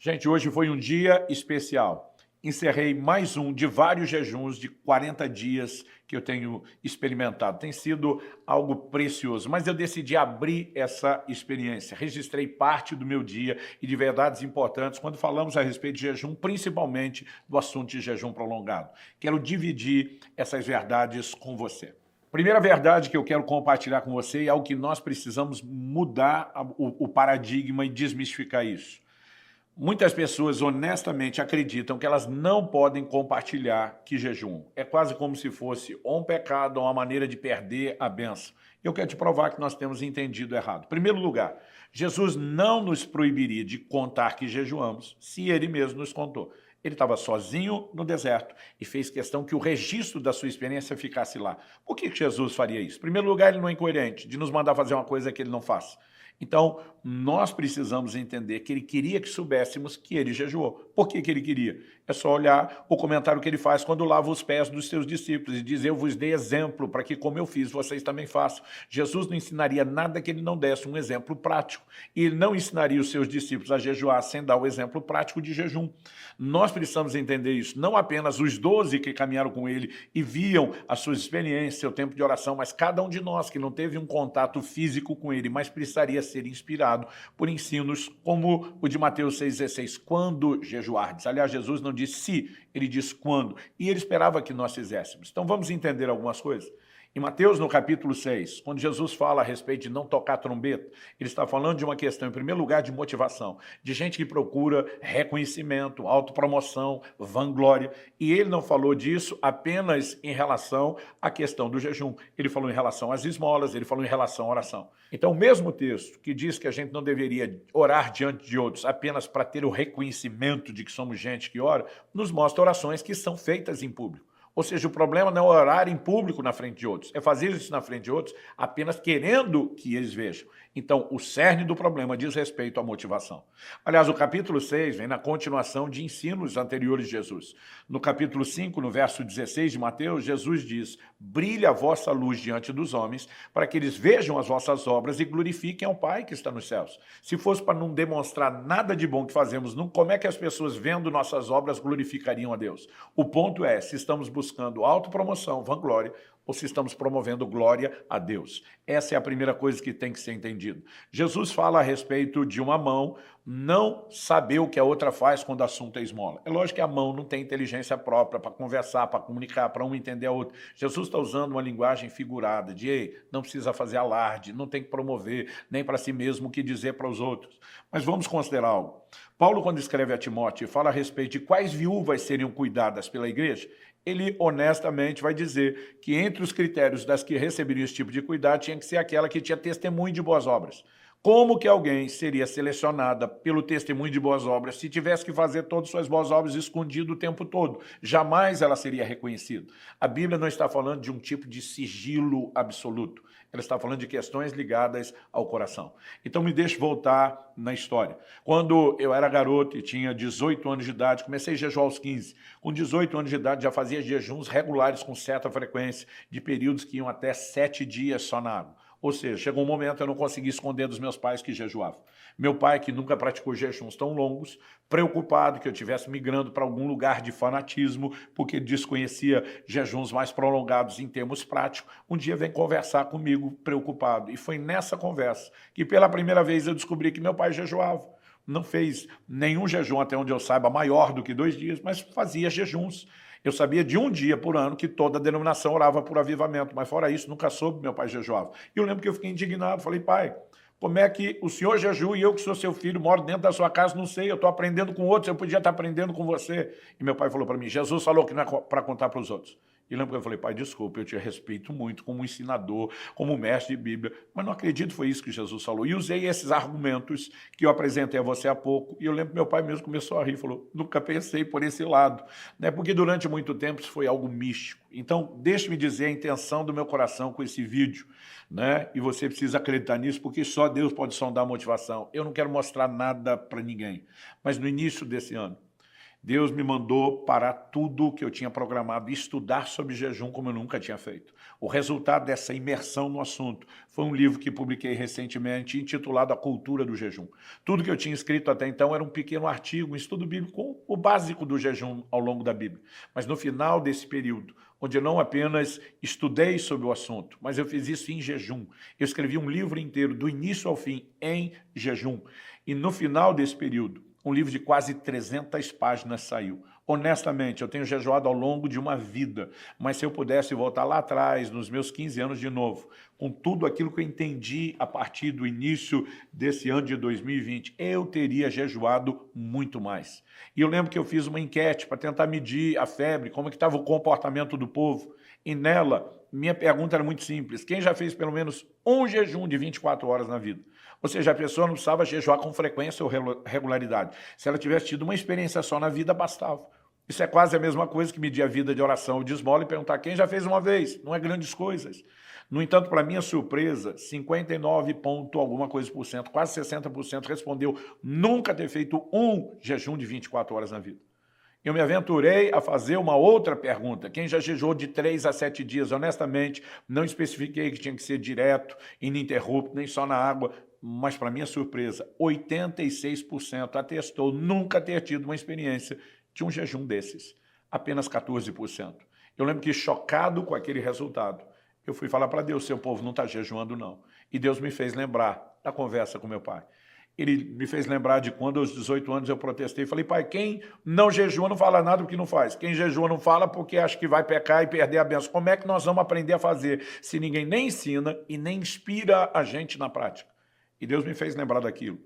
Gente, hoje foi um dia especial. Encerrei mais um de vários jejuns de 40 dias que eu tenho experimentado. Tem sido algo precioso, mas eu decidi abrir essa experiência. Registrei parte do meu dia e de verdades importantes quando falamos a respeito de jejum, principalmente do assunto de jejum prolongado. Quero dividir essas verdades com você. Primeira verdade que eu quero compartilhar com você é algo que nós precisamos mudar o paradigma e desmistificar isso. Muitas pessoas honestamente acreditam que elas não podem compartilhar que jejum. É quase como se fosse ou um pecado ou uma maneira de perder a bênção. Eu quero te provar que nós temos entendido errado. Em primeiro lugar, Jesus não nos proibiria de contar que jejuamos se ele mesmo nos contou. Ele estava sozinho no deserto e fez questão que o registro da sua experiência ficasse lá. Por que Jesus faria isso? Em primeiro lugar, ele não é incoerente de nos mandar fazer uma coisa que ele não faz. Então, nós precisamos entender que ele queria que soubéssemos que ele jejuou. Por que ele queria? É só olhar o comentário que ele faz quando lava os pés dos seus discípulos e diz, eu vos dei exemplo para que, como eu fiz, vocês também façam. Jesus não ensinaria nada que ele não desse um exemplo prático. E ele não ensinaria os seus discípulos a jejuar sem dar o exemplo prático de jejum. Nós precisamos entender isso. Não apenas os 12 que caminharam com ele e viam as suas experiências, seu tempo de oração, mas cada um de nós que não teve um contato físico com ele, mas precisaria ser inspirado por ensinos como o de Mateus 6,16, quando jejuardes. Aliás, Jesus não disse se, ele disse quando, e ele esperava que nós fizéssemos. Então vamos entender algumas coisas. Em Mateus, no capítulo 6, quando Jesus fala a respeito de não tocar trombeta, ele está falando de uma questão, em primeiro lugar, de motivação, de gente que procura reconhecimento, autopromoção, vanglória, e ele não falou disso apenas em relação à questão do jejum, ele falou em relação às esmolas, ele falou em relação à oração. Então, o mesmo texto que diz que a gente não deveria orar diante de outros apenas para ter o reconhecimento de que somos gente que ora, nos mostra orações que são feitas em público. Ou seja, o problema não é orar em público na frente de outros, é fazer isso na frente de outros apenas querendo que eles vejam. Então, o cerne do problema diz respeito à motivação. Aliás, o capítulo 6 vem na continuação de ensinos anteriores de Jesus. No capítulo 5, no verso 16 de Mateus, Jesus diz, brilha a vossa luz diante dos homens, para que eles vejam as vossas obras e glorifiquem ao Pai que está nos céus. Se fosse para não demonstrar nada de bom que fazemos, como é que as pessoas vendo nossas obras glorificariam a Deus? O ponto é, se estamos buscando autopromoção, vanglória, ou se estamos promovendo glória a Deus. Essa é a primeira coisa que tem que ser entendido. Jesus fala a respeito de uma mão não saber o que a outra faz quando o assunto é esmola. É lógico que a mão não tem inteligência própria para conversar, para comunicar, para um entender a outra. Jesus está usando uma linguagem figurada de, ei, não precisa fazer alarde, não tem que promover, nem para si mesmo o que dizer para os outros. Mas vamos considerar algo. Paulo, quando escreve a Timóteo, fala a respeito de quais viúvas seriam cuidadas pela igreja, ele honestamente vai dizer que entre os critérios das que receberiam esse tipo de cuidado tinha que ser aquela que tinha testemunho de boas obras. Como que alguém seria selecionada pelo testemunho de boas obras se tivesse que fazer todas as suas boas obras escondido o tempo todo? Jamais ela seria reconhecida. A Bíblia não está falando de um tipo de sigilo absoluto. Ela está falando de questões ligadas ao coração. Então me deixe voltar na história. Quando eu era garoto e tinha 18 anos de idade, comecei a jejuar aos 15. Com 18 anos de idade já fazia jejuns regulares com certa frequência, de períodos que iam até 7 dias só na água. Ou seja, chegou um momento eu não consegui esconder dos meus pais que jejuavam. Meu pai, que nunca praticou jejuns tão longos, preocupado que eu estivesse migrando para algum lugar de fanatismo, porque ele desconhecia jejuns mais prolongados em termos práticos, um dia vem conversar comigo preocupado. E foi nessa conversa que pela primeira vez eu descobri que meu pai jejuava. Não fez nenhum jejum, até onde eu saiba, maior do que 2 dias, mas fazia jejuns. Eu sabia de um dia por ano que toda a denominação orava por avivamento, mas fora isso, nunca soube meu pai jejuava. E eu lembro que eu fiquei indignado, falei, pai, como é que o senhor jejua e eu que sou seu filho, moro dentro da sua casa, não sei, eu estou aprendendo com outros, eu podia estar aprendendo com você. E meu pai falou para mim, Jesus falou que não é para contar para os outros. E lembro que eu falei, pai, desculpa, eu te respeito muito como ensinador, como mestre de Bíblia, mas não acredito que foi isso que Jesus falou. E usei esses argumentos que eu apresentei a você há pouco, e eu lembro que meu pai mesmo começou a rir, falou, nunca pensei por esse lado, né? Porque durante muito tempo isso foi algo místico. Então, deixe-me dizer a intenção do meu coração com esse vídeo, né? E você precisa acreditar nisso, porque só Deus pode sondar a motivação. Eu não quero mostrar nada para ninguém, mas no início desse ano, Deus me mandou parar tudo o que eu tinha programado e estudar sobre jejum como eu nunca tinha feito. O resultado dessa imersão no assunto foi um livro que publiquei recentemente intitulado A Cultura do Jejum. Tudo que eu tinha escrito até então era um pequeno artigo, um estudo bíblico com o básico do jejum ao longo da Bíblia. Mas no final desse período, onde eu não apenas estudei sobre o assunto, mas eu fiz isso em jejum. Eu escrevi um livro inteiro, do início ao fim, em jejum. E no final desse período, um livro de quase 300 páginas saiu. Honestamente, eu tenho jejuado ao longo de uma vida, mas se eu pudesse voltar lá atrás, nos meus 15 anos de novo, com tudo aquilo que eu entendi a partir do início desse ano de 2020, eu teria jejuado muito mais. E eu lembro que eu fiz uma enquete para tentar medir a febre, como é que estava o comportamento do povo, e nela, minha pergunta era muito simples: quem já fez pelo menos um jejum de 24 horas na vida? Ou seja, a pessoa não precisava jejuar com frequência ou regularidade. Se ela tivesse tido uma experiência só na vida, bastava. Isso é quase a mesma coisa que medir a vida de oração ou de esmola e perguntar quem já fez uma vez. Não é grandes coisas. No entanto, para minha surpresa, 59 ponto alguma coisa por cento, quase 60% respondeu nunca ter feito um jejum de 24 horas na vida. Eu me aventurei a fazer uma outra pergunta. Quem já jejuou de 3 a 7 dias? Honestamente, não especifiquei que tinha que ser direto, ininterrupto, nem só na água, mas para minha surpresa, 86% atestou nunca ter tido uma experiência de um jejum desses. Apenas 14%. Eu lembro que, chocado com aquele resultado, eu fui falar para Deus: seu povo não está jejuando não. E Deus me fez lembrar da conversa com meu pai. Ele me fez lembrar de quando, aos 18 anos, eu protestei. Falei: pai, quem não jejua não fala nada porque não faz. Quem jejua não fala porque acha que vai pecar e perder a bênção. Como é que nós vamos aprender a fazer se ninguém nem ensina e nem inspira a gente na prática? E Deus me fez lembrar daquilo.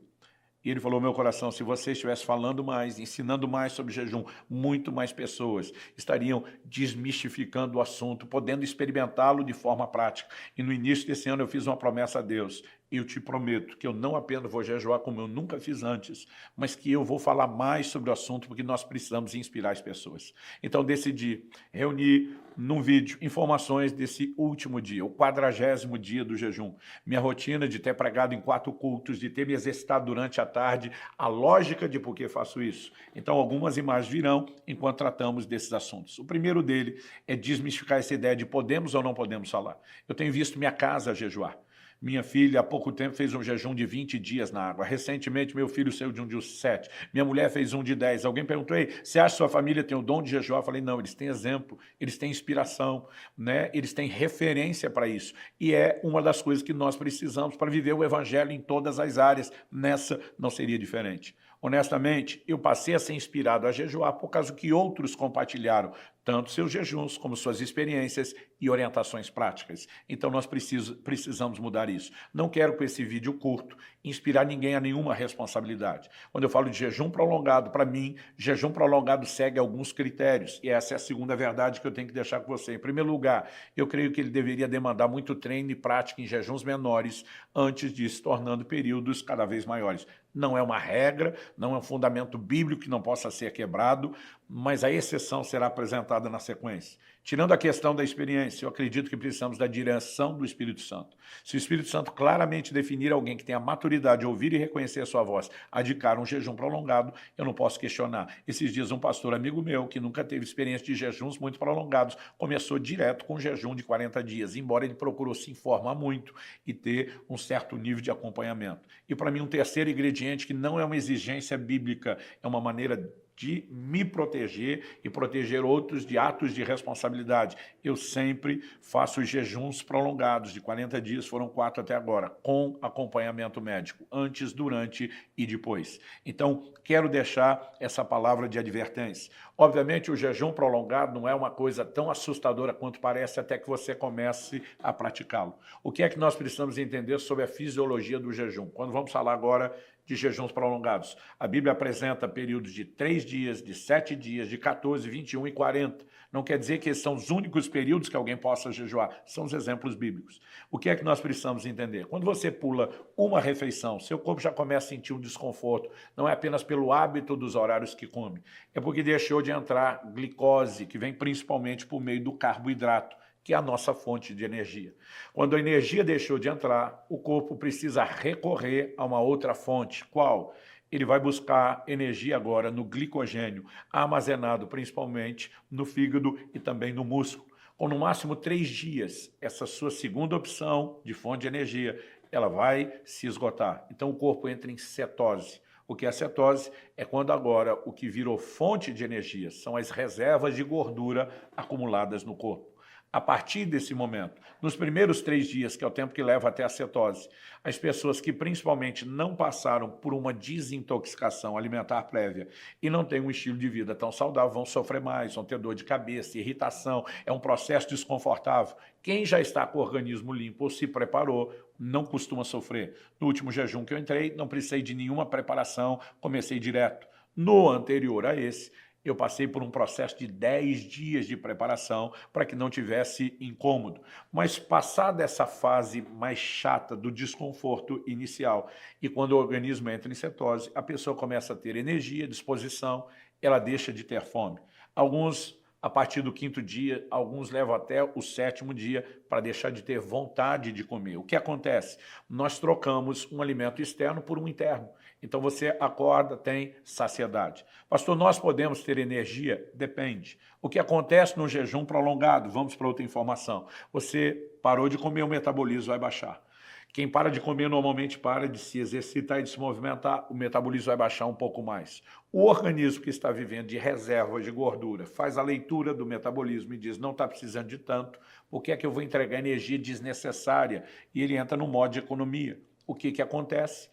E ele falou: meu coração, se você estivesse falando mais, ensinando mais sobre jejum, muito mais pessoas estariam desmistificando o assunto, podendo experimentá-lo de forma prática. E no início desse ano eu fiz uma promessa a Deus: eu te prometo que eu não apenas vou jejuar como eu nunca fiz antes, mas que eu vou falar mais sobre o assunto, porque nós precisamos inspirar as pessoas. Então decidi reunir num vídeo informações desse último dia, o 40º dia do jejum. Minha rotina de ter pregado em 4 cultos, de ter me exercitado durante a tarde, a lógica de por que faço isso. Então algumas imagens virão enquanto tratamos desses assuntos. O primeiro dele é desmistificar essa ideia de podemos ou não podemos falar. Eu tenho visto minha casa jejuar. Minha filha, há pouco tempo, fez um jejum de 20 dias na água. Recentemente, meu filho saiu de um de 7. Minha mulher fez um de 10. Alguém perguntou: ei, você acha que sua família tem o dom de jejuar? Eu falei: não, eles têm exemplo, eles têm inspiração, né? Eles têm referência para isso. E é uma das coisas que nós precisamos para viver o evangelho em todas as áreas. Nessa não seria diferente. Honestamente, eu passei a ser inspirado a jejuar por causa que outros compartilharam tanto seus jejuns como suas experiências e orientações práticas. Então nós precisamos mudar isso. Não quero, com esse vídeo curto, inspirar ninguém a nenhuma responsabilidade. Quando eu falo de jejum prolongado, para mim, jejum prolongado segue alguns critérios, e essa é a segunda verdade que eu tenho que deixar com você. Em primeiro lugar, eu creio que ele deveria demandar muito treino e prática em jejuns menores antes de se tornando períodos cada vez maiores. Não é uma regra, não é um fundamento bíblico que não possa ser quebrado, mas a exceção será apresentada na sequência. Tirando a questão da experiência, eu acredito que precisamos da direção do Espírito Santo. Se o Espírito Santo claramente definir alguém que tenha a maturidade de ouvir e reconhecer a sua voz, adicar um jejum prolongado, eu não posso questionar. Esses dias um pastor amigo meu, que nunca teve experiência de jejuns muito prolongados, começou direto com um jejum de 40 dias, embora ele procurou se informar muito e ter um certo nível de acompanhamento. E para mim, um terceiro ingrediente, que não é uma exigência bíblica, é uma maneira de me proteger e proteger outros de atos de responsabilidade. Eu sempre faço jejuns prolongados, de 40 dias, foram 4 até agora, com acompanhamento médico, antes, durante e depois. Então, quero deixar essa palavra de advertência. Obviamente, o jejum prolongado não é uma coisa tão assustadora quanto parece até que você comece a praticá-lo. O que é que nós precisamos entender sobre a fisiologia do jejum? Quando vamos falar agora de jejuns prolongados, a Bíblia apresenta períodos de 3 dias, de 7 dias, de 14, 21 e 40. Não quer dizer que esses são os únicos períodos que alguém possa jejuar, são os exemplos bíblicos. O que é que nós precisamos entender? Quando você pula uma refeição, seu corpo já começa a sentir um desconforto, não é apenas pelo hábito dos horários que come, é porque deixou de entrar glicose, que vem principalmente por meio do carboidrato, que é a nossa fonte de energia. Quando a energia deixou de entrar, o corpo precisa recorrer a uma outra fonte. Qual? ele vai buscar energia agora no glicogênio, armazenado principalmente no fígado e também no músculo. Com no máximo 3 dias, essa sua segunda opção de fonte de energia, ela vai se esgotar. Então o corpo entra em cetose. O que é a cetose? É quando agora o que virou fonte de energia são as reservas de gordura acumuladas no corpo. A partir desse momento, nos primeiros 3 dias, que é o tempo que leva até a cetose, as pessoas que principalmente não passaram por uma desintoxicação alimentar prévia e não têm um estilo de vida tão saudável vão sofrer mais, vão ter dor de cabeça, irritação, é um processo desconfortável. Quem já está com o organismo limpo ou se preparou, não costuma sofrer. No último jejum que eu entrei, não precisei de nenhuma preparação, comecei direto. No anterior a esse, eu passei por um processo de 10 dias de preparação para que não tivesse incômodo. Mas passada essa fase mais chata do desconforto inicial e quando o organismo entra em cetose, a pessoa começa a ter energia, disposição, ela deixa de ter fome. Alguns, a partir do 5º dia, alguns levam até o 7º dia para deixar de ter vontade de comer. O que acontece? Nós trocamos um alimento externo por um interno. Então você acorda, tem saciedade. Pastor, nós podemos ter energia? Depende. O que acontece no jejum prolongado? Vamos para outra informação. Você parou de comer, o metabolismo vai baixar. Quem para de comer normalmente para de se exercitar e de se movimentar, o metabolismo vai baixar um pouco mais. O organismo que está vivendo de reservas de gordura faz a leitura do metabolismo e diz, não está precisando de tanto, por que é que eu vou entregar energia desnecessária? E ele entra no modo de economia. O que acontece?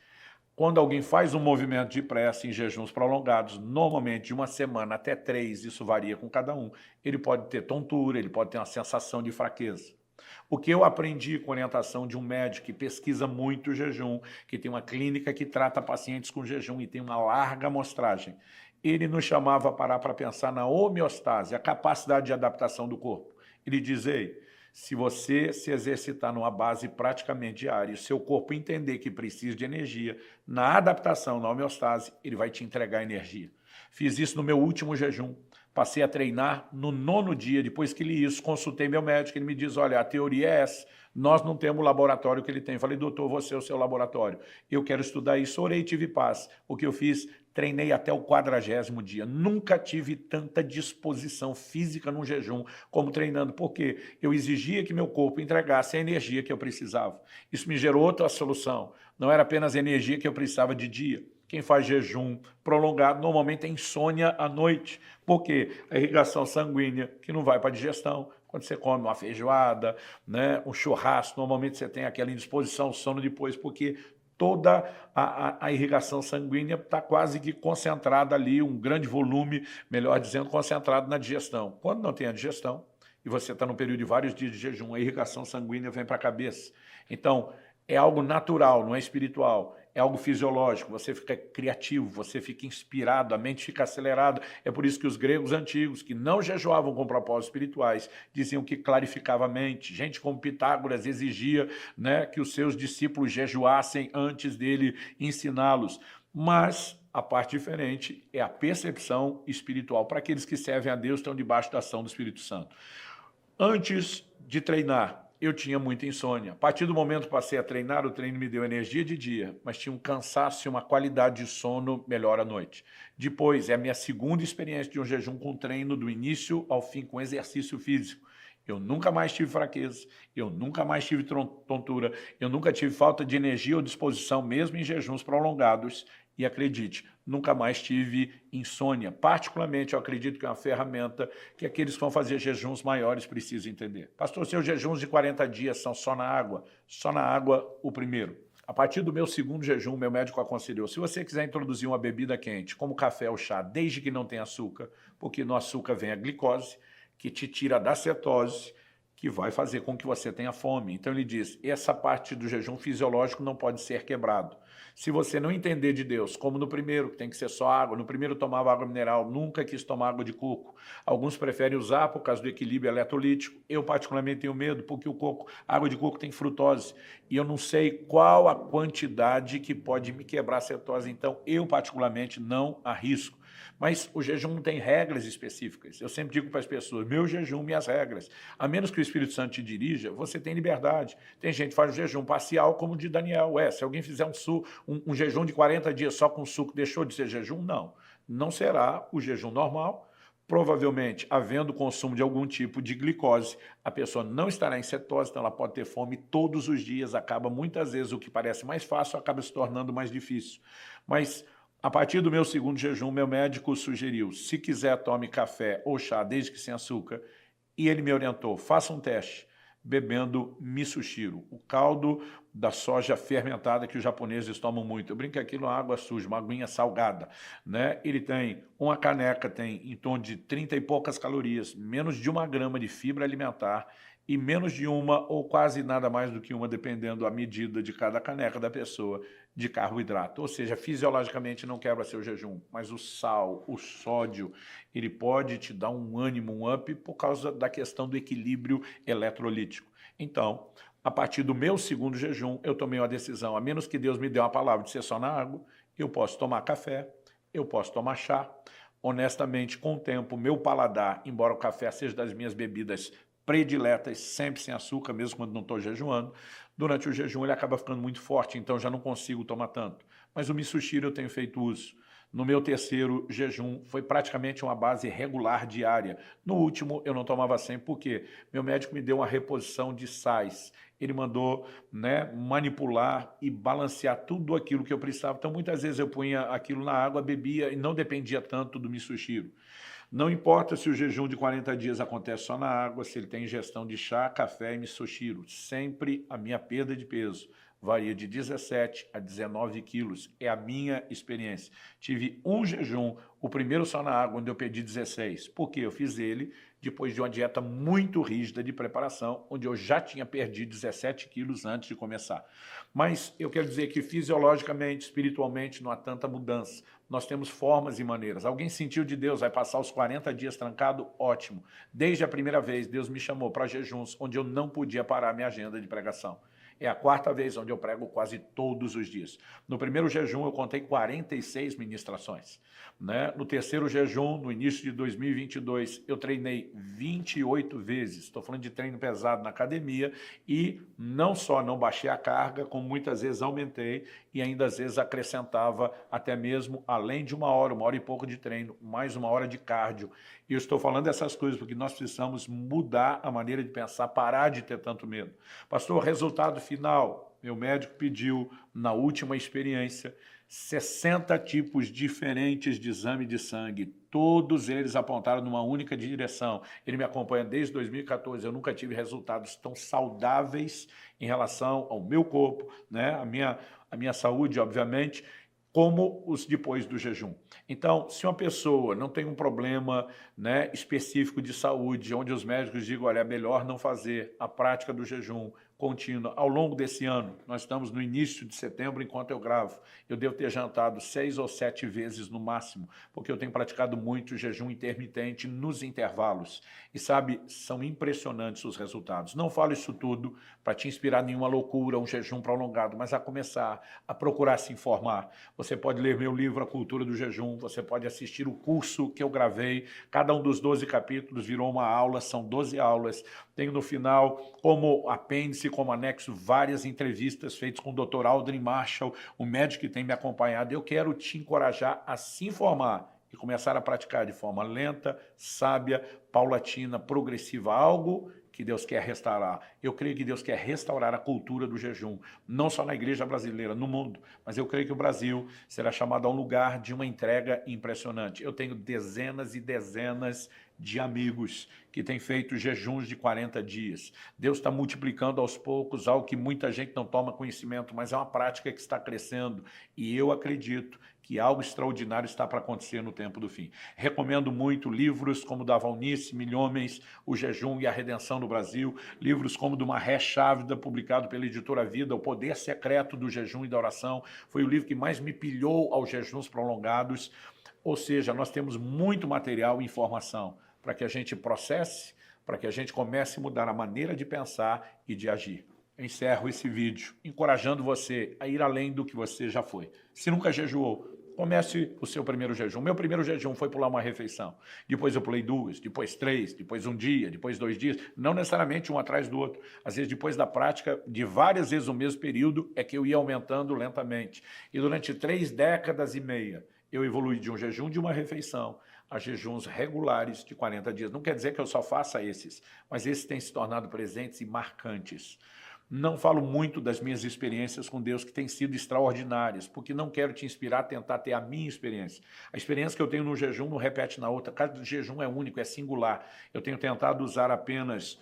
Quando alguém faz um movimento de pressa em jejuns prolongados, normalmente de 1 semana até 3, isso varia com cada um, ele pode ter tontura, ele pode ter uma sensação de fraqueza. O que eu aprendi com orientação de um médico que pesquisa muito o jejum, que tem uma clínica que trata pacientes com jejum e tem uma larga amostragem, ele nos chamava a parar para pensar na homeostase, a capacidade de adaptação do corpo. Ele diz, ei, se você se exercitar numa base praticamente diária e seu corpo entender que precisa de energia, na adaptação, na homeostase, ele vai te entregar energia. Fiz isso no meu último jejum. Passei a treinar no 9º dia, depois que li isso, consultei meu médico, ele me diz, olha, a teoria é essa, nós não temos o laboratório que ele tem. Falei, doutor, você é o seu laboratório. Eu quero estudar isso, orei e tive paz. O que eu fiz? Treinei até o 40º dia. Nunca tive tanta disposição física num jejum como treinando, porque eu exigia que meu corpo entregasse a energia que eu precisava. Isso me gerou outra solução. Não era apenas a energia que eu precisava de dia. Quem faz jejum prolongado normalmente tem insônia à noite, porque a irrigação sanguínea que não vai para a digestão. Quando você come uma feijoada, né, um churrasco, normalmente você tem aquela indisposição, sono depois, porque toda a irrigação sanguínea está quase que concentrada ali, um grande volume, melhor dizendo, concentrado na digestão. Quando não tem a digestão, e você está no período de vários dias de jejum, a irrigação sanguínea vem para a cabeça. Então, é algo natural, não é espiritual. É algo fisiológico, você fica criativo, você fica inspirado, a mente fica acelerada. É por isso que os gregos antigos, que não jejuavam com propósitos espirituais, diziam que clarificava a mente. Gente como Pitágoras exigia, né, que os seus discípulos jejuassem antes dele ensiná-los. Mas a parte diferente é a percepção espiritual. Para aqueles que servem a Deus, estão debaixo da ação do Espírito Santo. Antes de treinar, eu tinha muita insônia. A partir do momento que passei a treinar, o treino me deu energia de dia, mas tinha um cansaço e uma qualidade de sono melhor à noite. Depois, é a minha segunda experiência de um jejum com treino, do início ao fim, com exercício físico. Eu nunca mais tive fraqueza, eu nunca mais tive tontura, eu nunca tive falta de energia ou disposição, mesmo em jejuns prolongados. E acredite, nunca mais tive insônia. Particularmente, eu acredito que é uma ferramenta que aqueles que vão fazer jejuns maiores precisam entender. Pastor, seus jejuns de 40 dias são só na água? Só na água o primeiro. A partir do meu segundo jejum, meu médico aconselhou, se você quiser introduzir uma bebida quente, como café ou chá, desde que não tenha açúcar, porque no açúcar vem a glicose, que te tira da cetose, que vai fazer com que você tenha fome. Então ele diz, essa parte do jejum fisiológico não pode ser quebrado. Se você não entender de Deus, como no primeiro, que tem que ser só água, no primeiro tomava água mineral, nunca quis tomar água de coco. Alguns preferem usar por causa do equilíbrio eletrolítico. Eu particularmente tenho medo, porque a água de coco tem frutose. E eu não sei qual a quantidade que pode me quebrar a cetose, então eu particularmente não arrisco. Mas o jejum não tem regras específicas. Eu sempre digo para as pessoas, meu jejum, minhas regras. A menos que o Espírito Santo te dirija, você tem liberdade. Tem gente que faz o jejum parcial como o de Daniel. Se alguém fizer um jejum de 40 dias só com suco deixou de ser jejum? Não. Não será o jejum normal. Provavelmente, havendo consumo de algum tipo de glicose, a pessoa não estará em cetose, então ela pode ter fome todos os dias, acaba muitas vezes o que parece mais fácil, acaba se tornando mais difícil. Mas a partir do meu segundo jejum, meu médico sugeriu, se quiser tome café ou chá, desde que sem açúcar, e ele me orientou, faça um teste, bebendo misoshiro, o caldo da soja fermentada que os japoneses tomam muito. Eu brinco que aquilo é uma água suja, uma aguinha salgada, né? Ele tem, uma caneca tem em torno de 30 e poucas calorias, menos de 1 grama de fibra alimentar e menos de uma ou quase nada mais do que uma, dependendo da medida de cada caneca da pessoa, de carboidrato. Ou seja, fisiologicamente não quebra seu jejum, mas o sal, o sódio, ele pode te dar um ânimo, um up, por causa da questão do equilíbrio eletrolítico. Então, a partir do meu segundo jejum, eu tomei uma decisão, a menos que Deus me dê uma palavra de ser só na água, eu posso tomar café, eu posso tomar chá. Honestamente, com o tempo, meu paladar, embora o café seja das minhas bebidas prediletas, sempre sem açúcar, mesmo quando não estou jejuando, durante o jejum ele acaba ficando muito forte, então já não consigo tomar tanto. Mas o misoshiro eu tenho feito uso. No meu terceiro jejum, foi praticamente uma base regular diária. No último, eu não tomava sempre, porque meu médico me deu uma reposição de sais. Ele mandou, né, manipular e balancear tudo aquilo que eu precisava. Então, muitas vezes eu punha aquilo na água, bebia e não dependia tanto do misoshiro. Não importa se o jejum de 40 dias acontece só na água, se ele tem ingestão de chá, café e misoshiro. Sempre a minha perda de peso varia de 17 a 19 quilos. É a minha experiência. Tive um jejum, o primeiro só na água, onde eu perdi 16. Por quê? Eu fiz ele depois de uma dieta muito rígida de preparação, onde eu já tinha perdido 17 quilos antes de começar. Mas eu quero dizer que fisiologicamente, espiritualmente, não há tanta mudança. Nós temos formas e maneiras. Alguém sentiu de Deus, vai passar os 40 dias trancado? Ótimo. Desde a primeira vez, Deus me chamou para jejuns, onde eu não podia parar minha agenda de pregação. É a quarta vez onde eu prego quase todos os dias. No primeiro jejum eu contei 46 ministrações. Né? No terceiro jejum, no início de 2022, eu treinei 28 vezes. Estou falando de treino pesado na academia e não só não baixei a carga, como muitas vezes aumentei e ainda às vezes acrescentava até mesmo, além de 1 hora e pouco de treino, mais 1 hora de cardio. E eu estou falando dessas coisas porque nós precisamos mudar a maneira de pensar, parar de ter tanto medo. Pastor, resultado final, meu médico pediu, na última experiência, 60 tipos diferentes de exame de sangue, todos eles apontaram numa única direção. Ele me acompanha desde 2014, eu nunca tive resultados tão saudáveis em relação ao meu corpo, né? a minha saúde, obviamente, como os depois do jejum. Então, se uma pessoa não tem um problema, né, específico de saúde, onde os médicos digam, olha, é melhor não fazer a prática do jejum contínua ao longo desse ano, nós estamos no início de setembro, enquanto eu gravo, eu devo ter jantado 6 ou 7 vezes no máximo, porque eu tenho praticado muito jejum intermitente nos intervalos. E sabe, são impressionantes os resultados. Não falo isso tudo para te inspirar em nenhuma loucura, um jejum prolongado, mas a começar a procurar se informar. Você pode ler meu livro, A Cultura do Jejum, você pode assistir o curso que eu gravei, cada um dos 12 capítulos virou uma aula, são 12 aulas. Tenho no final, como apêndice, como anexo, várias entrevistas feitas com o Dr. Aldrin Marshall, o médico que tem me acompanhado. Eu quero te encorajar a se informar e começar a praticar de forma lenta, sábia, paulatina, progressiva, algo que Deus quer restaurar. Eu creio que Deus quer restaurar a cultura do jejum, não só na igreja brasileira, no mundo, mas eu creio que o Brasil será chamado a um lugar de uma entrega impressionante. Eu tenho dezenas e dezenas de amigos que têm feito jejuns de 40 dias. Deus está multiplicando aos poucos algo que muita gente não toma conhecimento, mas é uma prática que está crescendo e eu acredito que algo extraordinário está para acontecer no tempo do fim. Recomendo muito livros como da Valnice, Milhomens, O Jejum e a Redenção no Brasil, livros como do Marré Chávida, publicado pela Editora Vida, O Poder Secreto do Jejum e da Oração, foi o livro que mais me pilhou aos jejuns prolongados. Ou seja, nós temos muito material e informação para que a gente processe, para que a gente comece a mudar a maneira de pensar e de agir. Eu encerro esse vídeo encorajando você a ir além do que você já foi. Se nunca jejuou, Comece o seu primeiro jejum. Meu primeiro jejum foi pular uma refeição. Depois eu pulei 2, depois 3, depois um dia, depois 2 dias. Não necessariamente um atrás do outro. Às vezes, depois da prática de várias vezes o mesmo período, é que eu ia aumentando lentamente. E durante 3 décadas e meia, eu evoluí de um jejum de uma refeição a jejuns regulares de 40 dias. Não quer dizer que eu só faça esses, mas esses têm se tornado presentes e marcantes. Não falo muito das minhas experiências com Deus, que têm sido extraordinárias, porque não quero te inspirar a tentar ter a minha experiência. A experiência que eu tenho no jejum não repete na outra. Cada jejum é único, é singular. Eu tenho tentado usar apenas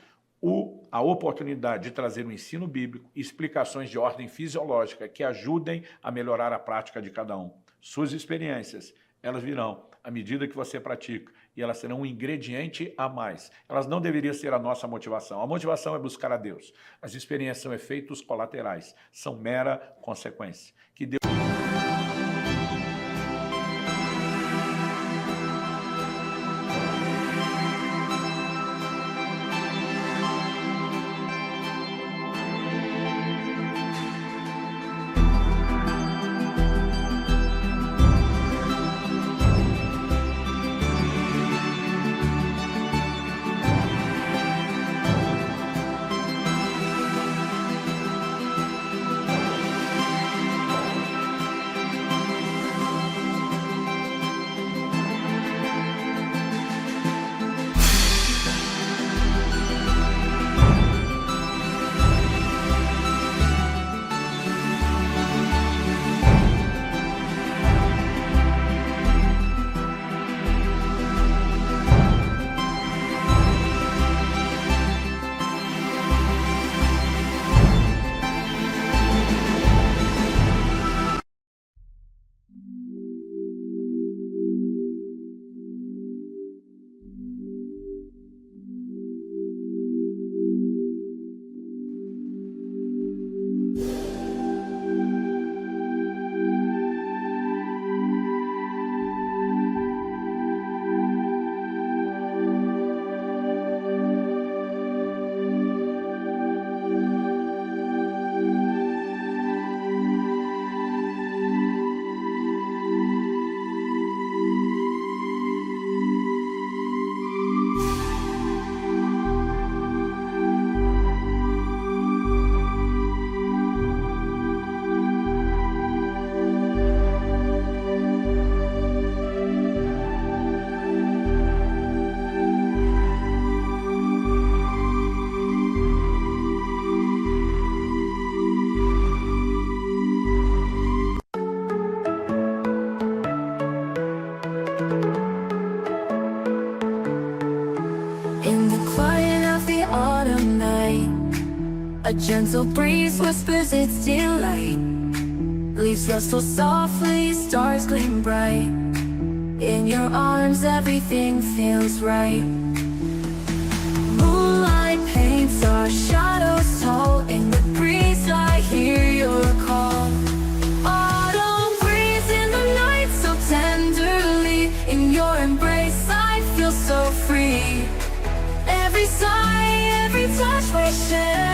a oportunidade de trazer o ensino bíblico e explicações de ordem fisiológica que ajudem a melhorar a prática de cada um. Suas experiências, elas virão à medida que você pratica, e elas serão um ingrediente a mais. Elas não deveriam ser a nossa motivação. A motivação é buscar a Deus. As experiências são efeitos colaterais, são mera consequência. Que Deus... A gentle breeze whispers its delight. Leaves rustle softly, stars gleam bright. In your arms everything feels right. Moonlight paints our shadows tall. In the breeze I hear your call. Autumn breeze in the night so tenderly. In your embrace I feel so free. Every sigh, every touch we share.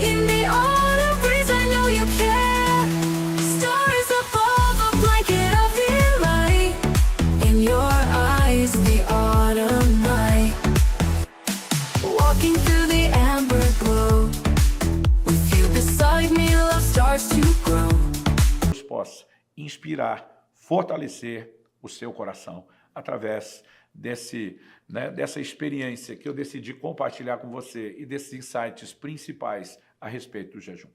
In the autumn breeze I know you care. Stars above, a blanket of delight. In your eyes, the autumn night. Walking through the amber glow. With you beside me, love starts to grow. Deus possa inspirar, fortalecer o seu coração através dessa experiência que eu decidi compartilhar com você e desses insights principais a respeito do jejum.